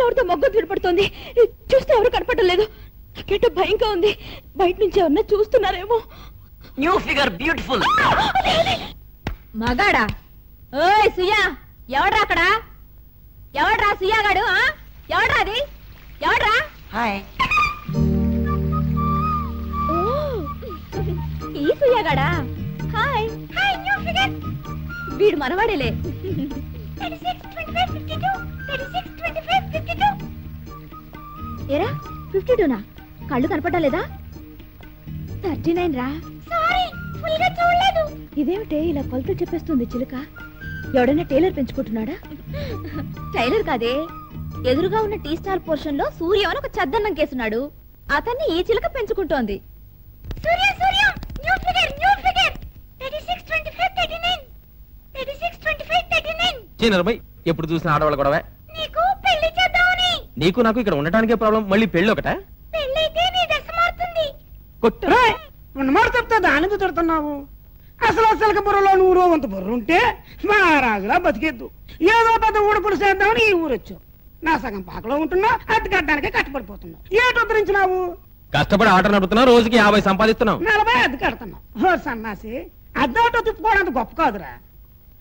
ఎవరితో మొగ్గ వినపడుతోంది. చూస్తే ఎవరు కనపడడం లేదు. నాకేంటో భయంగా ఉంది. బయట నుంచి ఎవరన్నా చూస్తున్నారేమో. New figure beautiful. మగాడా? ఓయ్ సుయా, ఎవడ్రా అక్కడ? ఎవడ్రా సుయాగాడు? ఎవడ్రా అది? ఎవడ్రా? హాయ్. ఈ సుయాగాడా? Hi hi. New figure. వీడు మనవాడేలే. 36, 25, 52, 36, 25, 52. ఏరా 52నా? కళ్ళు కనపడలేదా? 39 రా. సారీ, ఫుల్ గా చూడలేదు. ఇదేమిటే ఇలా కొలత చెప్పేస్తుంది చిలుక? ఎవడైనా టైలర్ పెంచుకుంటున్నాడా? టైలర్ కాదే, ఎదురుగా ఉన్న టీ స్టాల్ పోర్షన్ లో సూర్య అని ఒక చద్దన్నం కేసున్నాడు. అతన్ని ఈ చిలుక పెంచుకుంటోంది. సూర్య సూర్య, న్యూ ఫిగర్, న్యూ ఫిగర్. 36, 25, 39. 36, 25, 39. చిన్నరమై, ఎప్పుడు చూసిన ఆడవాళ్ళ గొడవ. నీకు పెళ్లి చేద్దామని. నీకు నాకు ఇక్కడ ఉండటానికే ప్రాబ్లం, మళ్ళీ పెళ్లి ఒకట? పెళ్ళైతే నీ దశ మారుతుంది. కొట్టరా మాట చెప్తా దానికి తిడుతున్నావు. అసలు బుర్రలో నూరో వంత బుర్ర ఉంటే మహారాజులా బతికేద్దు. ఏదో పెద్ద ఊడుపుడు చేద్దామని ఈ ఊరు వచ్చావు. నా సగం పాకలో ఉంటున్నా, అద్దె కట్టడానికే కష్టపడిపోతున్నావు. ఏటి ఉద్ధరించినావు? కష్టపడి ఆట నడుపుతున్నావు, రోజుకి 50 సంపాదిస్తున్నావు. 40 అద్దె కడుతున్నావు. ఓ సన్నాసి, అద్దె ఆటో తిప్పుకోవడానికి గొప్ప కాదురా.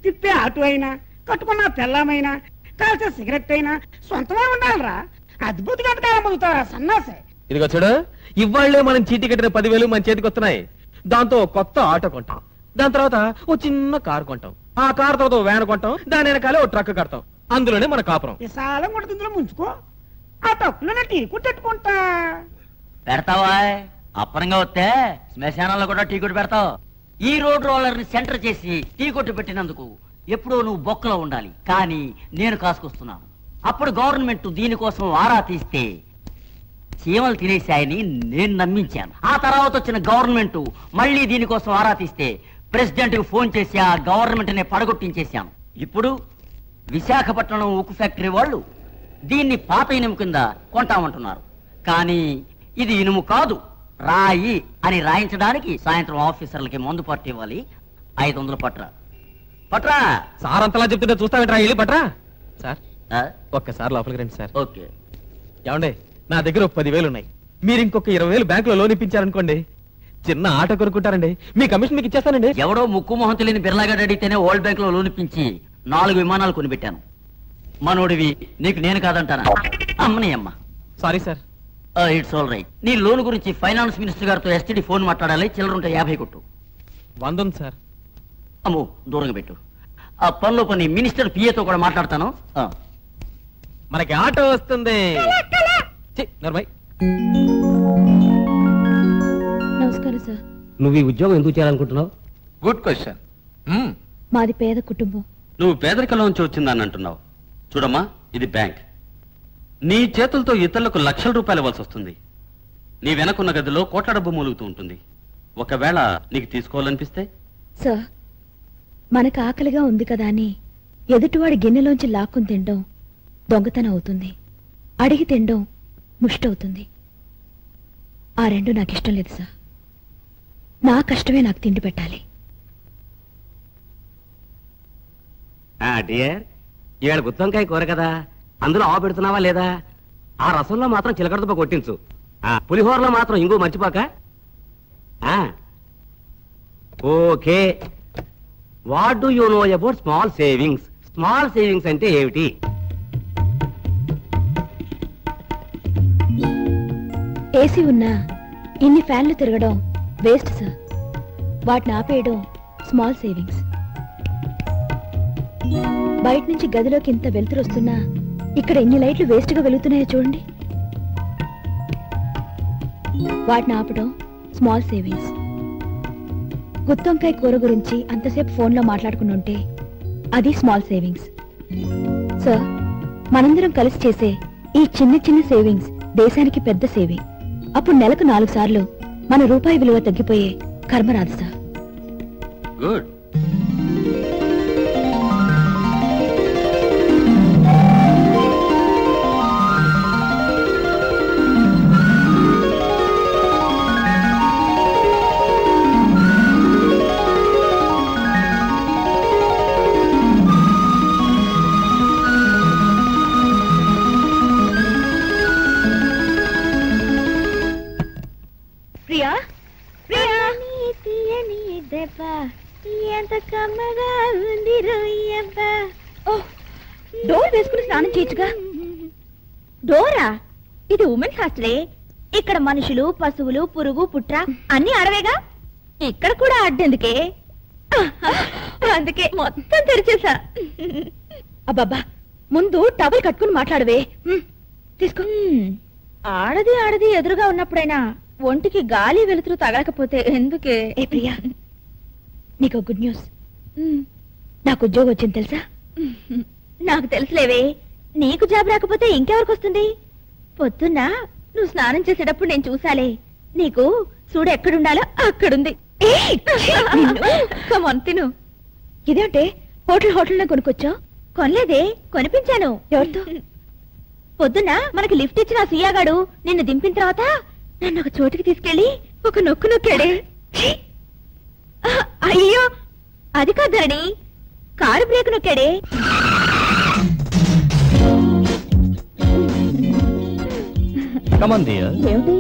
తిప్పే ఆటో అయినా, కట్టుకున్న పెళ్ళమైనా, కాల్చే సిగరెట్ అయినా సొంతమే ఉండాలిరా. అద్భుత గంటకాలం పొందుతారా సన్నాసి. ఇదిగో చూడు, ఇవాళ్లే మనం చీటీ కట్టిన 10,000 మన చేతికి వస్తున్నాయి. దాంతో కొత్త ఆటో కొంటాం, దాని తర్వాత ఓ చిన్న కారు కొంటాం, ఆ కారు తర్వాత ఓ వ్యాన్ కొంటాం, దాని వెనకాలే ఓ ట్రక్ కడతాం. అందులోనే మన కాపురం. విశాలం కూడా ఇందులో ముంచుకో. ఆ టక్కులోనే టీ కొట్టెట్టుకుంటా. పెడతావా? అప్పరంగా వస్తే శ్మశానాల్లో కూడా టీ కొట్టు పెడతావు. ఈ రోడ్ రోలర్ ని సెంటర్ చేసి టీ కొట్టు పెట్టినందుకు ఎప్పుడో నువ్వు బొక్కలో ఉండాలి, కానీ నేను కాసుకొస్తున్నాను. అప్పుడు గవర్నమెంట్ దీనికోసం ఆరా తీస్తే చీమలు తినేశాయని నేను నమ్మించాను. ఆ తర్వాత వచ్చిన గవర్నమెంట్ మళ్ళీ దీనికోసం ఆరా తీస్తే ప్రెసిడెంట్ కు ఫోన్ చేసి ఆ గవర్నమెంట్ ని పడగొట్టించేశాను. ఇప్పుడు విశాఖపట్నం ఉక్కు ఫ్యాక్టరీ వాళ్ళు దీన్ని పాత ఇనుము కింద కొంటామంటున్నారు. కానీ ఇది ఇనుము కాదు, రాయి అని రాయించడానికి సాయంత్రం ఆఫీసర్లకి మందు పట్టు ఇవ్వాలి. 500 పట్రా. పట్రా. సార్ అంతలా చెప్తుంటే చూస్తావేంట్రా? వెళ్ళి పట్రా. సార్ ఆ? ఒక్కసారి లోపలికి రండి సార్. ఓకే. ఏమండే, నా దగ్గర 10,000 ఉన్నాయి. మీరు ఇంకొక 20,000 బ్యాంకులో లోన్ ఇప్పించారనుకోండి, చిన్న ఆటో కొనుక్కుంటారండి. మీ కమిషన్ మీకు ఇచ్చేస్తానండి. ఎవడో ముక్కు మొహం తెలియని బిర్లాగా అడిగితేనే వరల్డ్ బ్యాంక్ లో లోన్ ఇప్పించి 4 విమానాలు కొనిపెట్టాను. మనోడివి నీకు నేను కాదంటానా? అమ్మని అమ్మ. Sorry sir. It's all right. నీ లోన్ గురించి ఫైనాన్స్ మినిస్టర్ గారితో ఎస్టీడీ ఫోన్ మాట్లాడాలి. చిల్లరుంటే 50 కొట్టు. 100 ఉంది సార్. అమ్మో, దూరంగా పెట్టు. ఆ పనిలో పని మినిస్టర్ పిఏతో కూడా మాట్లాడతాను. మనకి ఆటో వస్తుంది. నమస్కారం సార్. నువ్వు ఈ ఉద్యోగం ఎందుకు చేయాలనుకుంటున్నావు? Good question. మాది పేద కుటుంబం. నువ్వు పేదరికంలోంచి వచ్చిందని అంటున్నావు. చూడమ్మా, ఇది బ్యాంక్. నీ చేతులతో ఇతరులకు లక్షల రూపాయలు ఇవ్వాల్సి వస్తుంది. నీ వెనకున్న గదిలో కోట్ల డబ్బు మూలుగుతూ ఉంటుంది. ఒకవేళ నీకు తీసుకోవాలనిపిస్తే? సార్, మనకు ఆకలిగా ఉంది కదా అని ఎదుటివాడి గిన్నెలోంచి లాక్కుని తినడం దొంగతనం అవుతుంది. అడిగి తినడం ముష్టవుతుంది. ఆ రెండు నాకు ఇష్టం లేదు సార్. నా కష్టమే నాకు తిండి పెట్టాలి. డియర్, ఇవాళ గుత్తొంకాయ కూర కదా, అందులో ఆవు పెడుతున్నావా లేదా? ఆ రసంలో మాత్రం చిలకడదుబ్బ కొట్టించు. పులిహోరలో మాత్రం ఇంకో మర్చిపోక. Okay. What do you know about small savings? Small savings అంటే ఏమిటి? ఏసీ ఉన్నా ఇన్ని ఫ్యాన్లు తిరగడం వేస్ట్ సార్. వాటిని ఆపేయడం స్మాల్ సేవింగ్స్. బయట నుంచి గదిలోకి ఇంత వెలుతురు వస్తున్నా ఇక్కడ ఎన్ని లైట్లు వేస్ట్ గా వెలుగుతున్నాయో చూడండి. వాటిని ఆపడం స్మాల్ సేవింగ్స్. గుత్తొంకాయ కూర గురించి అంతసేపు ఫోన్లో మాట్లాడుకుని ఉంటే అది స్మాల్ సేవింగ్స్. సార్, మనందరం కలిసి చేసే ఈ చిన్న చిన్న సేవింగ్స్ దేశానికి పెద్ద సేవింగ్. అప్పుడు నెలకు 4 సార్లు మన రూపాయి విలువ తగ్గిపోయే కర్మ రాదు సార్. గుడ్. తీయని దెబ్బ ఎంత కమ్మగా ఉంది రొయ్యబ్బ. డోర్ వేసుకుని స్నానం చేయొచ్చుగా. డోరా? ఇది ఉమెన్స్ హాస్టలే. ఇక్కడ మనుషులు, పశువులు, పురుగు, పుట్ర అన్ని ఆడవేగా. ఇక్కడ కూడా ఆడ్డెందుకే? అందుకే మొత్తం తెరిచేసా. అబ్బబ్బా, ముందు టవల్ కట్టుకుని మాట్లాడవే. తీసుకో. ఆడది ఎదురుగా ఉన్నప్పుడైనా ఒంటికి గాలి వెలుతురు తగలకపోతే ఎందుకే? ఏ ప్రియా, నీకు గుడ్ న్యూస్. నాకు ఉద్యోగం వచ్చింది తెలుసా? నాకు తెలుసులేవే. నీకు జాబ్ రాకపోతే ఇంకెవరికి వస్తుంది? పొద్దున్న నువ్వు స్నానం చేసేటప్పుడు నేను చూసాలే. నీకు చూడు ఎక్కడుండాలో అక్కడుంది. తిను. ఇదేంటే హోటల్లో కొనుక్కొచ్చావు? కొనలేదే, కొనిపించాను. ఎవరితో? పొద్దున్న మనకి లిఫ్ట్ ఇచ్చిన సియాగాడు నిన్ను దింపిన తర్వాత నన్ను ఒక చోటికి తీసుకెళ్లి ఒక నొక్కు నొక్కాడే. అయ్యో, అది కాదని కారు బ్రేక్ నొక్కాడే. ఏమిటి,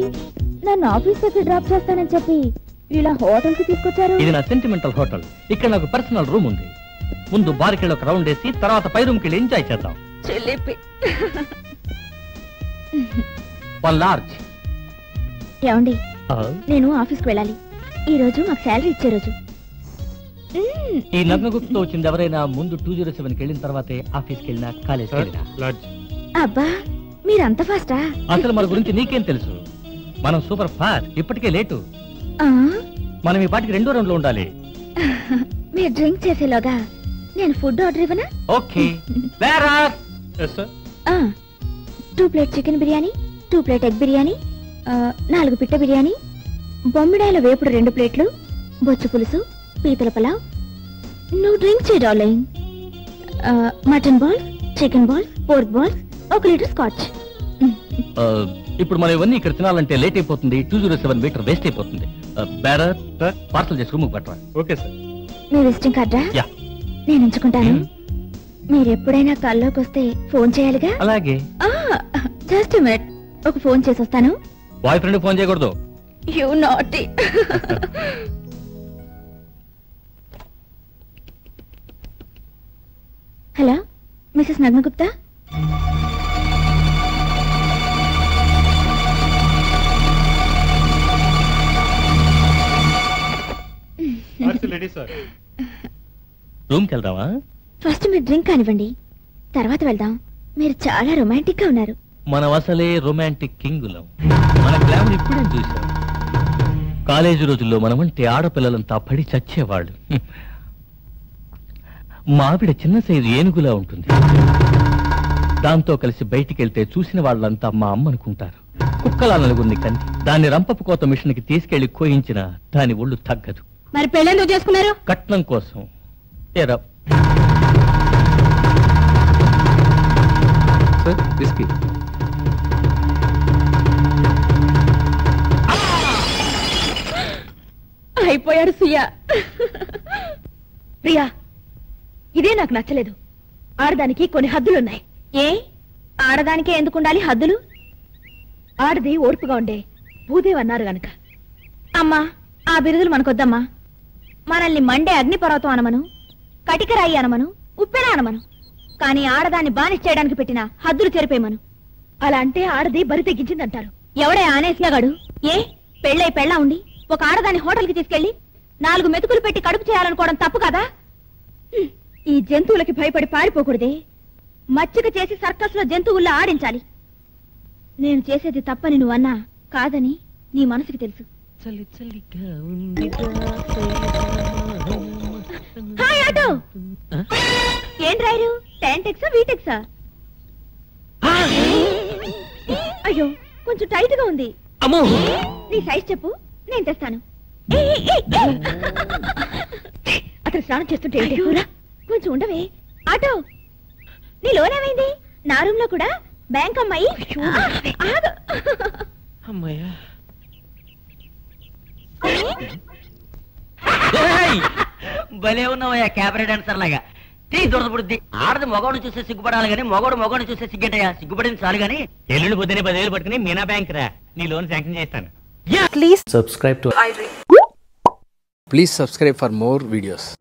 నన్ను ఆఫీస్ దగ్గర డ్రాప్ చేస్తానని చెప్పి ఇలా హోటల్ కి తీసుకొచ్చారు? ఇది నా సెంటిమెంటల్ హోటల్. ఇక్కడ నాకు పర్సనల్ రూమ్ ఉంది. ముందు బార్కెళ్ళి ఒక రౌండ్ వేసి తర్వాత పై రూమ్ కి వెళ్ళి ఎంజాయ్ చేద్దాం. లార్జ్. ఏమండి, నేను ఆఫీస్కి వెళ్ళాలి. ఈ రోజు మాకు శాలరీ ఇచ్చే రోజు. ఈ నగ్నగుప్తో వచ్చింది ఎవరైనా ముందు 207కి వెళ్ళిన తర్వాతే ఆఫీస్కి వెళ్ళినా కాలేజ్కి వెళ్ళినా. అబ్బా, మీరంత ఫాస్టా? అసలు మన గురించి నీకేం తెలుసు? మనం సూపర్ ఫాస్ట్. ఇప్పటికే లేటు. మనం ఈ పాటికి 2వ రౌండ్ లో ఉండాలి. మీరు డ్రింక్ చేసేలోగా నేను ఫుడ్ ఆర్డర్ ఇవ్వనా? Okay. 2 plate chicken biryani, 2 plate egg biryani, 4 పిట్ట బిర్యానీ, బొమ్మిడాయల వేపుడు 2 ప్లేట్లు, బొచ్చు పులుసు, పీతల పలావ్. నువ్వు డ్రింక్ చేయ darling. Mutton balls, chicken balls, pork balls, 1 litre scotch. ఇప్పుడు మనం ఇవన్నీ ఇక్కడ తినాలంటే లేట్ అయిపోతుంది. 207 మీటర్ వేస్ట్ అయిపోతుంది. బేరర్ పార్సల్ చేసి రూమ్ పట్టరా. Okay sir. మీ విజిటింగ్ కార్డా? యా, నేను ఉంచుకుంటాను. మీరు ఎప్పుడైనా కల్లోకి వస్తే ఫోన్ చేయాలిగా? అలాగే. జస్ట్ మినిట్, ఒక ఫోన్ చేసి వస్తాను. బాయ్ ఫ్రెండ్ ఫోన్ చేయకూడదు. You naughty. హలో, మిసెస్ నగ్నగుప్తా? రూమ్ కి వెళ్దామా? ఫస్ట్ మీరు డ్రింక్ కానివ్వండి, తర్వాత వెళ్దాం. మీరు చాలా రొమాంటిక్ గా ఉన్నారు. మనం అసలే రొమాంటిక్ కింగులం. మన గ్లామర్ ఇప్పుడే చూసాం. కాలేజీ రోజుల్లో మనమంటే ఆడపిల్లలంతా పడి చచ్చేవాళ్ళు. మావిడ చిన్న సైజు ఏనుగులా ఉంటుంది. దాంతో కలిసి బయటికి వెళ్తే చూసిన వాళ్ళంతా మా అమ్మ అనుకుంటారు. కుక్కలా నలుగురిని కని దాన్ని రంపపు కోత మిషన్ కి తీసుకెళ్లి కోయించిన దాని ఒళ్ళు తగ్గదు. మరి పెళ్ళెందుకు చేసుకున్నారు? కట్నం కోసం. ఏరా అయిపోయాడు సుయ్యా. ప్రియా, ఇదే నాకు నచ్చలేదు. ఆడదానికి కొన్ని హద్దులున్నాయి. ఏ ఆడదానికే ఎందుకు ఉండాలి హద్దులు? ఆడది ఓర్పుగా ఉండే భూదేవన్నారు గనక. అమ్మా, ఆ బిరుదులు మనకొద్దమ్మా. మనల్ని మండే అగ్నిపర్వతం అనమను, కటికరాయి అనమను, ఉప్పెన అనమను. కానీ ఆడదాన్ని బానిస చేయడానికి పెట్టిన హద్దులు చెరిపేమను. అలా అంటే ఆడది బరి తెగించిందంటారు. ఎవడే ఆనేసియాగాడు? ఏ పెళ్ళై పెళ్ళా ఉండి ఒక ఆడదాన్ని హోటల్కి తీసుకెళ్లి 4 మెతుకులు పెట్టి కడుపు చేయాలనుకోవడం తప్పు కదా? ఈ జంతువులకి భయపడి పారిపోకూడదే. మచ్చిక చేసి సర్కస్ లో జంతువుల్లో ఆడించాలి. నేను చేసేది తప్పని నువ్వన్నా కాదని నీ మనసుకి తెలుసు. Hi auto. ఏం డ్రైరు? టెన్టెక్సా వీటెక్సా? అయ్యో, కొంచెం టైట్ గా ఉంది. నీ సైజ్ చెప్పు, నేను తెస్తాను. అతను స్నానం చేస్తుంటే కొంచెం ఉండవే. ఆటో, నీ లోనేమైంది? నా రూమ్ లో కూడా బ్యాంక్ అమ్మాయి. అమ్మాయ్యా, భలే ఉన్నావయ్యా క్యాబరెట్ డాన్సర్ లాగా. దొరదపుడుద్ది. ఆడది మొగోడు చూసే సిగ్గుపడాలి గానీ మొగోడు చూసే సిగ్గటయ్యా. సిగ్గుపడింది చాలు గానీ. ఎల్లుండి పొద్దునే 10,000 పట్టుకుని మీనా బ్యాంక్ రా, నీ లోన్ శాంక్షన్ చేస్తాను. Please subscribe to iDream. Please subscribe for more videos.